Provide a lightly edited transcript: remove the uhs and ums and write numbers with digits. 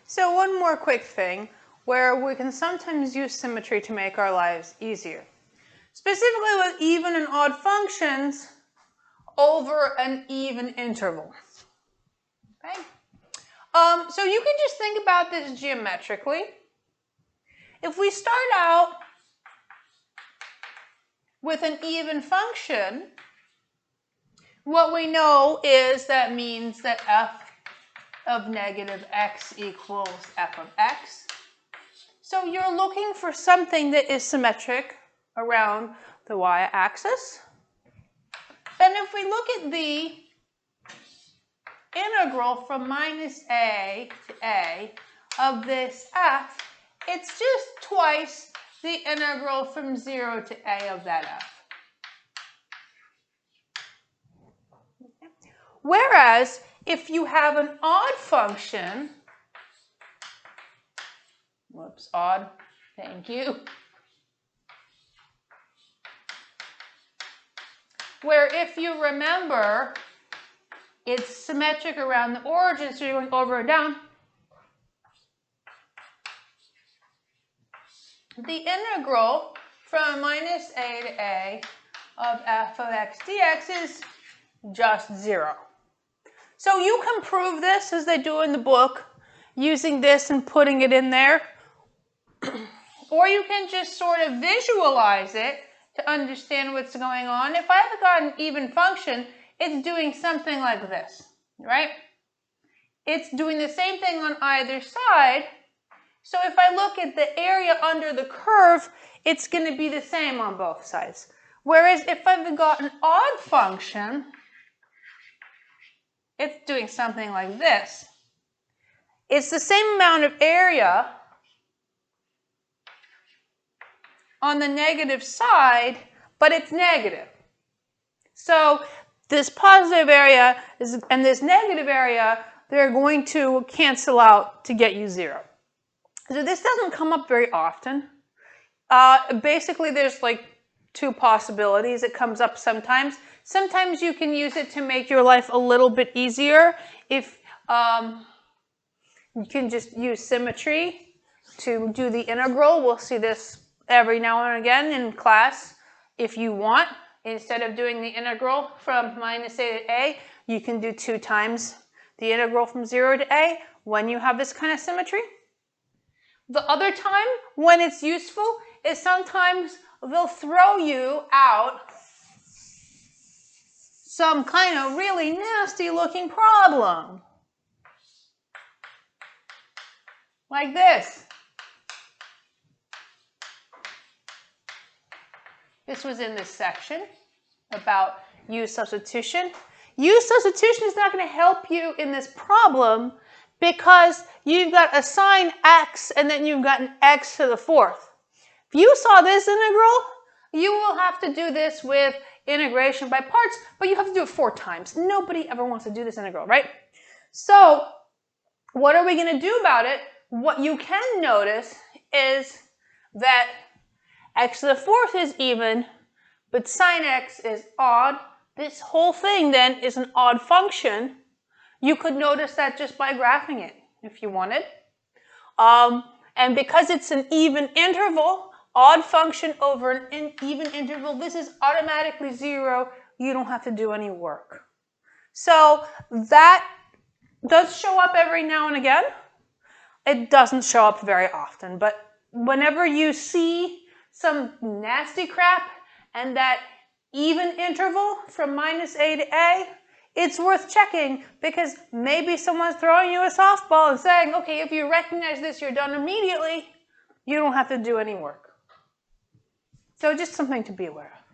So one more quick thing where we can sometimes use symmetry to make our lives easier. Specifically with even and odd functions over an even interval. Okay? So you can just think about this geometrically. If we start out with an even function, what we know is that means that f of negative x equals f of x. So you're looking for something that is symmetric around the y-axis. And if we look at the integral from minus a to a of this f, it's just twice the integral from 0 to a of that f. Whereas if you have an odd function, whoops, odd, thank you, where if you remember, it's symmetric around the origin, so you're going over and down, the integral from minus a to a of f of x dx is just 0. So you can prove this, as they do in the book, using this and putting it in there. Or you can just sort of visualize it to understand what's going on. If I've got an even function, it's doing something like this, right? It's doing the same thing on either side. So if I look at the area under the curve, it's going to be the same on both sides. Whereas if I've got an odd function, it's doing something like this. It's the same amount of area on the negative side, but it's negative. So this positive area and this negative area, they're going to cancel out to get you 0. So this doesn't come up very often. Basically, there's like 2 possibilities. It comes up sometimes. Sometimes you can use it to make your life a little bit easier. If you can just use symmetry to do the integral. We'll see this every now and again in class. If you want, instead of doing the integral from minus a to a, you can do 2 times the integral from 0 to a when you have this kind of symmetry. The other time when it's useful is sometimes they'll throw you out some kind of really nasty looking problem. Like this. This was in this section about U substitution. U substitution is not going to help you in this problem because you've got a sine x and then you've got an x to the 4th. If you saw this integral, you will have to do this with integration by parts, but you have to do it 4 times. Nobody ever wants to do this integral, right? So what are we going to do about it? What you can notice is that x to the 4th is even, but sine x is odd. This whole thing then is an odd function. You could notice that just by graphing it if you wanted. And because it's an even interval, odd function over an even interval, this is automatically 0. You don't have to do any work. So that does show up every now and again. It doesn't show up very often, but whenever you see some nasty crap and that even interval from minus a to a, it's worth checking because maybe someone's throwing you a softball and saying, okay, if you recognize this, you're done immediately. You don't have to do any work. So just something to be aware of.